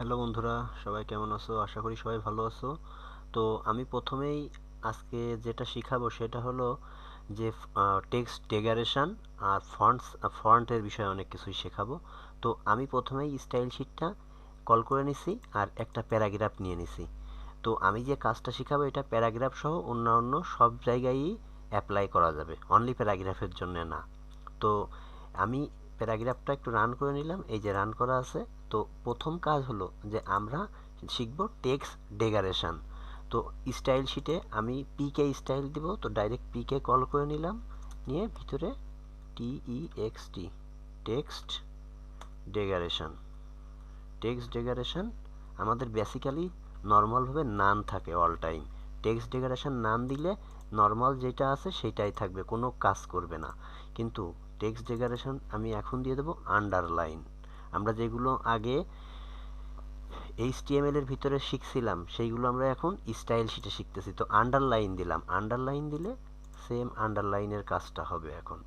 Hello বন্ধুরা, সবাই কেমন আছো? আশা করি সবাই ভালো আছো। তো আমি প্রথমেই আজকে যেটা শিখাবো সেটা হলো যে টেক্সট ডেকারেশন আর ফন্টের বিষয়ে অনেক কিছুই শেখাবো। তো আমি প্রথমেই স্টাইল শিটটা কল করে নিছি আর একটা প্যারাগ্রাফ নিয়ে নিছি। তো আমি যে কাজটা শিখাবো এটা প্যারাগ্রাফ সহ অন্যান্য সব জায়গায়ই অ্যাপ্লাই করা যাবে, অনলি প্যারাগ্রাফের জন্য না। তো আমি প্যারাগ্রাফটা একটু রান করে নিলাম, এই যে রান করা আছে। তো প্রথম কাজ হলো যে আমরা শিখব টেক্সট ডেকারেশন। তো স্টাইল শিটে আমি পিকে স্টাইল দিব, তো ডাইরেক্ট পিকে কল করে নিলাম, নিয়ে ভিতরে text text decoration. Text decoration আমাদের বেসিক্যালি নর্মালভাবে নান থাকে অল টাইম। টেক্সট ডেকারেশন নান দিলে নর্মাল যেটা আছে সেটাই থাকবে, কোনো কাজ করবে না। কিন্তু টেক্সট ডেকারেশন আমি এখন দিয়ে দেবো আন্ডারলাইন। আমরা যেগুলো আগে এইচটিএমএল এর ভিতরে শিখছিলাম সেইগুলো আমরা এখন স্টাইল শিটে শিখতেছি। তো আন্ডারলাইন দিলাম, আন্ডারলাইন দিলে সেম আন্ডারলাইনের কাজটা হবে এখন।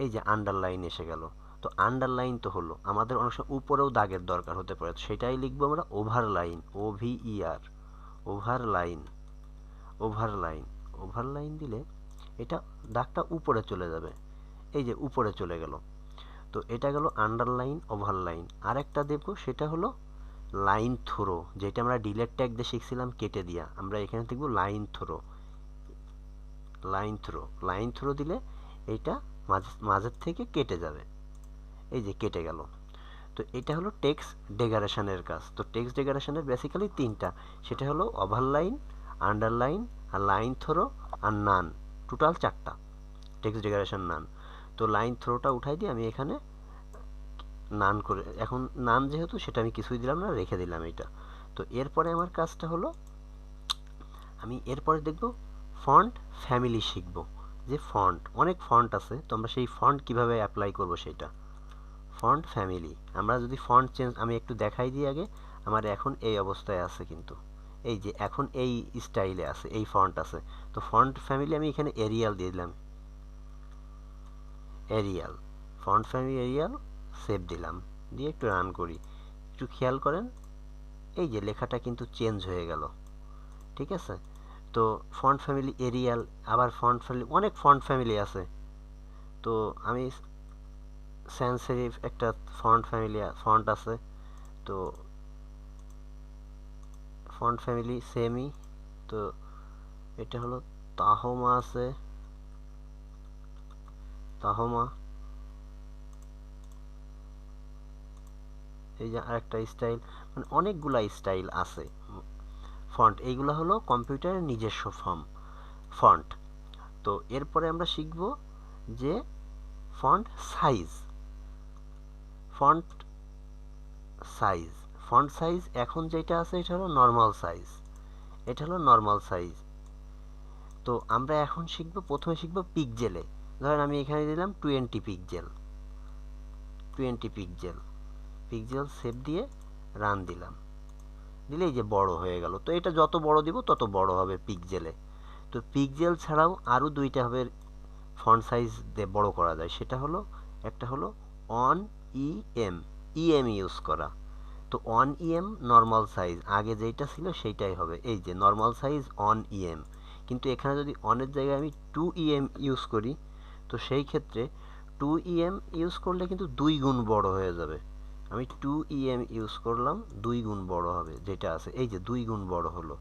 এই যে আন্ডারলাইন এসে গেল। তো আন্ডারলাইন তো হলো, আমাদের অনেক সময় উপরেও দাগের দরকার হতে পারে, তো সেটাই লিখবো আমরা overline, OVER, overline. Overline overline দিলে এটা দাগটা উপরে চলে যাবে, এই যে উপরে চলে গেল। তো এটা গেল আন্ডারলাইন ওভারলাইন। আরেকটা দেবো সেটা হলো লাইন থ্রো, যেটা আমরা ডিলেট ট্যাগ দিয়ে শিখছিলাম কেটে দিয়া, আমরা এখানে দেখবো লাইন থ্রো। লাইন থ্রো দিলে এইটা মাঝের থেকে কেটে যাবে, এই যে কেটে গেল। তো এটা হলো টেক্সট ডেকারেশনের কাজ। তো টেক্সট ডেকারেশনের বেসিক্যালি তিনটা, সেটা হলো ওভারলাইন, আন্ডারলাইন আর লাইন থ্রো আর নান। টোটাল চারটা টেক্সট ডেকারেশন নান। তো লাইন থ্রোটা উঠাই দিয়ে আমি এখানে নান করে, এখন নান যেহেতু সেটা আমি কিছুই দিলাম না, রেখে দিলাম এটা। তো এরপরে আমার কাজটা হলো আমি এরপরে দেখব ফন্ট ফ্যামিলি শিখব। যে ফন্ট, অনেক ফন্ট আছে, তো আমরা সেই ফন্ট কিভাবে অ্যাপ্লাই করব সেটা। ফন্ট ফ্যামিলি, আমরা যদি ফন্ট চেঞ্জ আমি একটু দেখাই দিই আগে। আমার এখন এই অবস্থায় আছে, কিন্তু এই যে এখন এই স্টাইলে আছে, এই ফন্ট আছে। তো ফন্ট ফ্যামিলি আমি এখানে এরিয়াল দিয়ে দিলাম, Arial, font family Arial, save দিলাম, দিয়ে একটু রান করি। একটু খেয়াল করেন, এই যে লেখাটা কিন্তু চেঞ্জ হয়ে গেল, ঠিক আছে। তো ফন্ট ফ্যামিলি এরিয়াল, আবার ফন্ট ফ্যামিলি অনেক ফন্ট ফ্যামিলি আছে। তো আমি স্যান্স সেরিফ একটা ফন্ট ফ্যামিলি ফন্ট আছে। তো ফন্ট ফ্যামিলি সেমই। তো এটা হলো তাহমা আছে, তাহমা। এই যে আরেকটা স্টাইল, মানে অনেকগুলা স্টাইল আছে ফন্ট। এইগুলা হলো কম্পিউটারের নিজস্ব ফন্ট। তো এরপরে আমরা শিখব যে font size. Font size font size এখন যেটা আছে এটা হলো নর্মাল সাইজ, এটা হলো নর্মাল সাইজ। তো আমরা এখন প্রথমে শিখব পিকজেলে। ধরেন আমি এখানে দিলাম 20 পিকজেল, 20 পিকজেল, পিকজেল সেভ দিয়ে রান দিলাম, দিলেই যে বড় হয়ে গেল। তো এটা যত বড় দিব তত বড় হবে পিকজেলে। তো পিকজেল ছাড়াও আরও দুইটা হবে ফন্ট সাইজ দিয়ে বড় করা যায়, সেটা হলো একটা হলো অন ইএম, ইএম ইউজ করা। তো অন ইএম নর্মাল সাইজ, আগে যেটা ছিল সেইটাই হবে, এই যে নর্মাল সাইজ অন ইএম। কিন্তু এখানে যদি অনের জায়গায় আমি 2EM ইউজ করি, তো সেই ক্ষেত্রে 2EM ইউজ করলে কিন্তু 2 গুণ বড় হয়ে যাবে। আমি 2EM ইউজ করলাম, 2 গুণ বড় হবে যেটা আছে, এই যে 2 গুণ বড় হলো।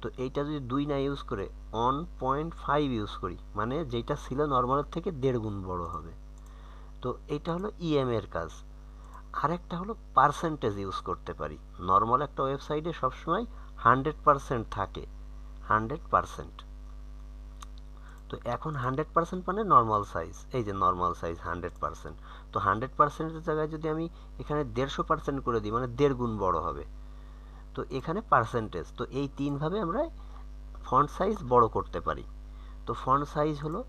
তো এইটা যদি 2 না ইউজ করে 1.5 ইউজ করি, মানে যেটা ছিল নর্মালের থেকে 1.5 গুণ বড় হবে। তো এইটা হলো ইএম এর কাজ। আরেকটা হলো পার্সেন্টেজ ইউজ করতে পারি। নর্মাল একটা ওয়েবসাইটে সবসময় 100% থাকে, 100%। তো এখন 100% মানে নর্মাল সাইজ, এই যে নর্মাল সাইজ 100%। তো 100%-এর জায়গায় যদি আমি এখানে 150% করে দিই, মানে 1.5 গুণ বড় হবে। তো এখানে পার্সেন্টেজ, তো এই তিনভাবে আমরা ফন্ট সাইজ বড় করতে পারি। তো ফন্ট সাইজ হলো,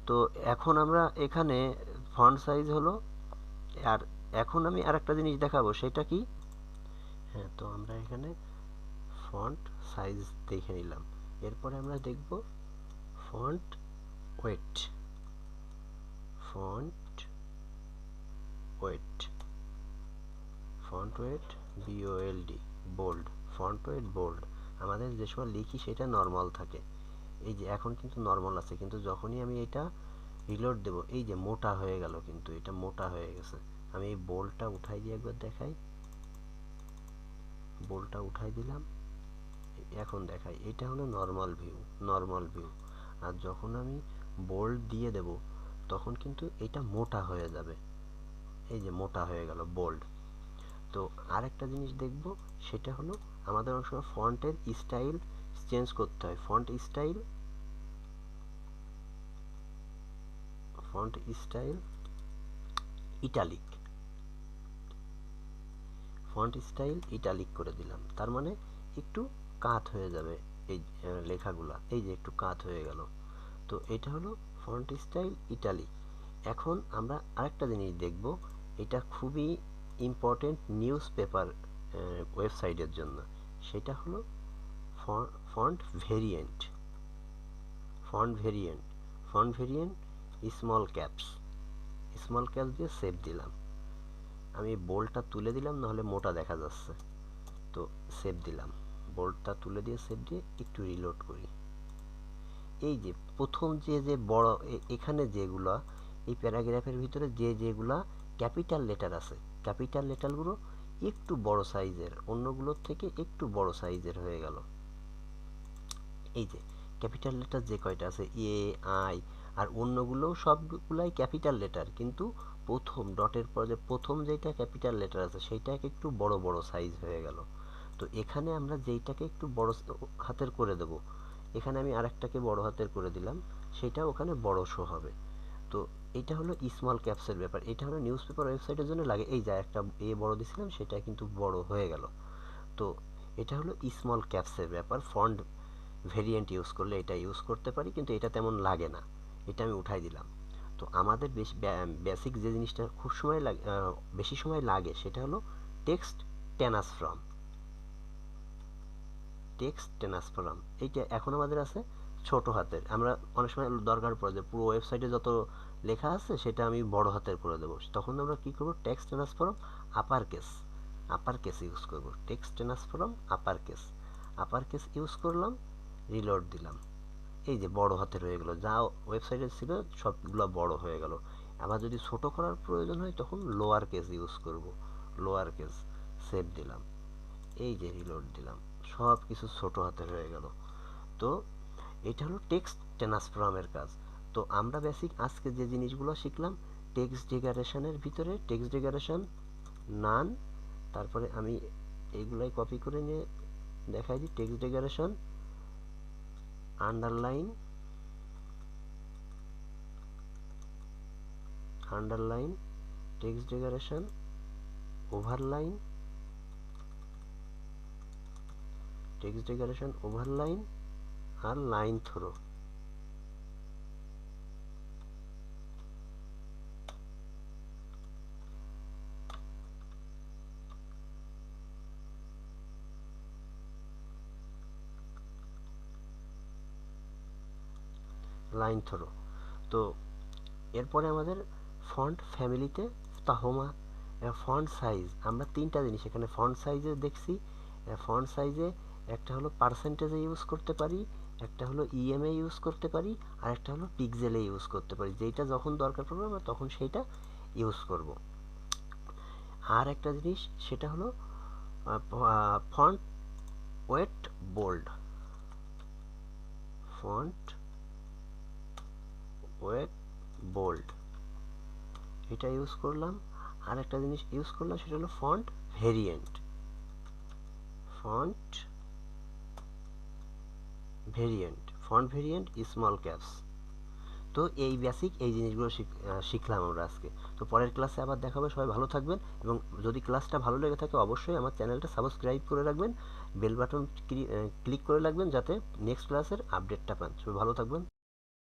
তো এখন আমরা এখানে ফন্ট সাইজ হলো। আর এখন আমি আরেকটা জিনিস দেখাবো, সেটা কি, হ্যাঁ, তো আমরা এখানে ফন্ট সাইজ দেখে নিলাম। এরপরে আমরা দেখব font weight. Font weight, font weight BOLD, bold, font weight bold. আমাদের যে সময় লিখি সেটা নর্মাল থাকে, এই যে এখন কিন্তু নর্মাল আছে, কিন্তু যখনই আমি এটা রিলোড দেব এই যে মোটা হয়ে গেল, কিন্তু এটা মোটা হয়ে গেছে। আমি এই বোল্ডটা উঠাই দিয়ে একবার দেখাই, বোল্ডটা উঠাই দিলাম, এখন দেখাই এটা হলো নর্মাল ভিউ, নর্মাল ভিউ। আর যখন আমি বোল্ড দিয়ে দেব তখন কিন্তু এটা মোটা হয়ে যাবে, এই যে মোটা হয়ে গেল বোল্ড। তো আরেকটা জিনিস দেখব, সেটা হলো আমাদের অনেক সময় ফন্টের স্টাইল চেঞ্জ করতে হয়। Font style italic, font style italic করে দিলাম, তার মানে একটু কাত হয়ে যাবে এই লেখাগুলা, এই যে একটু কাত হয়ে গেল। তো এটা হলো ফন্ট স্টাইল ইটালিক। এখন আমরা আরেকটা জিনিস দেখব, এটা খুবই ইম্পর্টেন্ট নিউজ পেপার ওয়েবসাইটের জন্য, সেটা হলো font variant. Font variant, font variant small caps দিয়ে সেভ দিলাম। আমি বোল্ডটা তুলে দিলাম, নাহলে মোটা দেখা যাচ্ছে। তো সেভ দিলাম, বোল্ডটা তুলে দিয়ে সেভ দিয়ে একটু রিলোড করি। এই যে প্রথম যে বড় এখানে যেগুলা এই প্যারাগ্রাফের ভিতরে যেগুলা ক্যাপিটাল লেটার আছে, ক্যাপিটাল লেটারগুলো একটু বড় সাইজের, অন্যগুলোর থেকে একটু বড় সাইজের হয়ে গেল। এই যে ক্যাপিটাল লেটার যে কয়টা আছে এ, আই, আর অন্যগুলো সবগুলাই ক্যাপিটাল লেটার, কিন্তু প্রথম ডটের পর যে প্রথম যেটা ক্যাপিটাল লেটার আছে সেইটা একটু বড় বড় সাইজ হয়ে গেল। তো এখানে আমরা যেইটাকে একটু বড় হাতের করে দেব, এখানে আমি আরেকটাকে বড় হাতের করে দিলাম, সেটা ওখানে বড় শো হবে। তো এটা হলো স্মল ক্যাপসের ব্যাপার, এটা হলো নিউজ পেপার ওয়েবসাইটের জন্য লাগে। এই যে একটা এ বড় দিছিলাম, সেটা কিন্তু বড় হয়ে গেল। তো এটা হলো স্মল ক্যাপসের ব্যাপার। ফন্ট ভেরিয়েন্ট ইউজ করলে এটা ইউজ করতে পারি, কিন্তু এটা তেমন লাগে না, এটা আমি উঠাই দিলাম। তো আমাদের বেসিক যে জিনিসটা খুব সময় লাগে, বেশি সময় লাগে, সেটা হলো টেক্সট ট্রান্সফর্ম। এইটা এখন আমাদের আছে ছোট হাতের, আমরা অনেক সময় দরকার পড়ে যে পুরো ওয়েবসাইটে যত লেখা আছে সেটা আমি বড় হাতের করে দেবো, তখন আমরা কি করব, text transform upper case use করব। Text transform upper case use করলাম, রিলোড দিলাম, এই যে বড় হাতের হয়ে গেল, যা ওয়েবসাইটে ছিল সবগুলো বড় হয়ে গেল। আবার যদি ছোট করার প্রয়োজন হয় তখন লোয়ার কেস ইউজ করব, লোয়ার কেস, সেভ দিলাম, এই যে রিলোড দিলাম, সব কিছু ছোট হাতের হয়ে গেল। তো এটা হলো টেক্সট ট্রান্সফর্মের কাজ। তো আমরা বেসিক আজকে যে জিনিসগুলো শিখলাম, টেক্সট ডেকোরেশনের ভিতরে টেক্সট ডেকোরেশন, নান, তারপরে আমি এইগুলাই কপি করে নিয়ে দেখাই দিই, text decoration, underline, text decoration, overline, আর লাইন থ্রো। তো এরপরে আমাদের ফন্ট ফ্যামিলিতে তাহমা, ফন্ট সাইজ, আমরা তিনটা জিনিস এখানে ফন্ট সাইজে দেখছি। ফন্ট সাইজে একটা হলো পার্সেন্টেজে ইউজ করতে পারি, একটা হলো ইএমএ ইউজ করতে পারি, আর একটা হলো পিক্সেলে ইউজ করতে পারি, যেটা যখন দরকার পড়বে আমরা তখন সেইটা ইউজ করব। আর একটা জিনিস সেটা হলো font weight bold, font weight bold, এটা ইউজ করলাম। আর একটা জিনিস ইউজ করলাম, সেটা হলো font variant, font small caps. তো এই বেসিক এই জিনিসগুলো শিখলাম আমরা আজকে। তো পরের ক্লাসে আবার দেখা হবে, সবাই ভালো থাকবেন, এবং যদি ক্লাসটা ভালো লেগে থাকে অবশ্যই আমার চ্যানেলটা সাবস্ক্রাইব করে রাখবেন, বেল বাটন ক্লিক করে রাখবেন, যাতে নেক্সট ক্লাসের আপডেটটা পান। সবাই ভালো থাকবেন।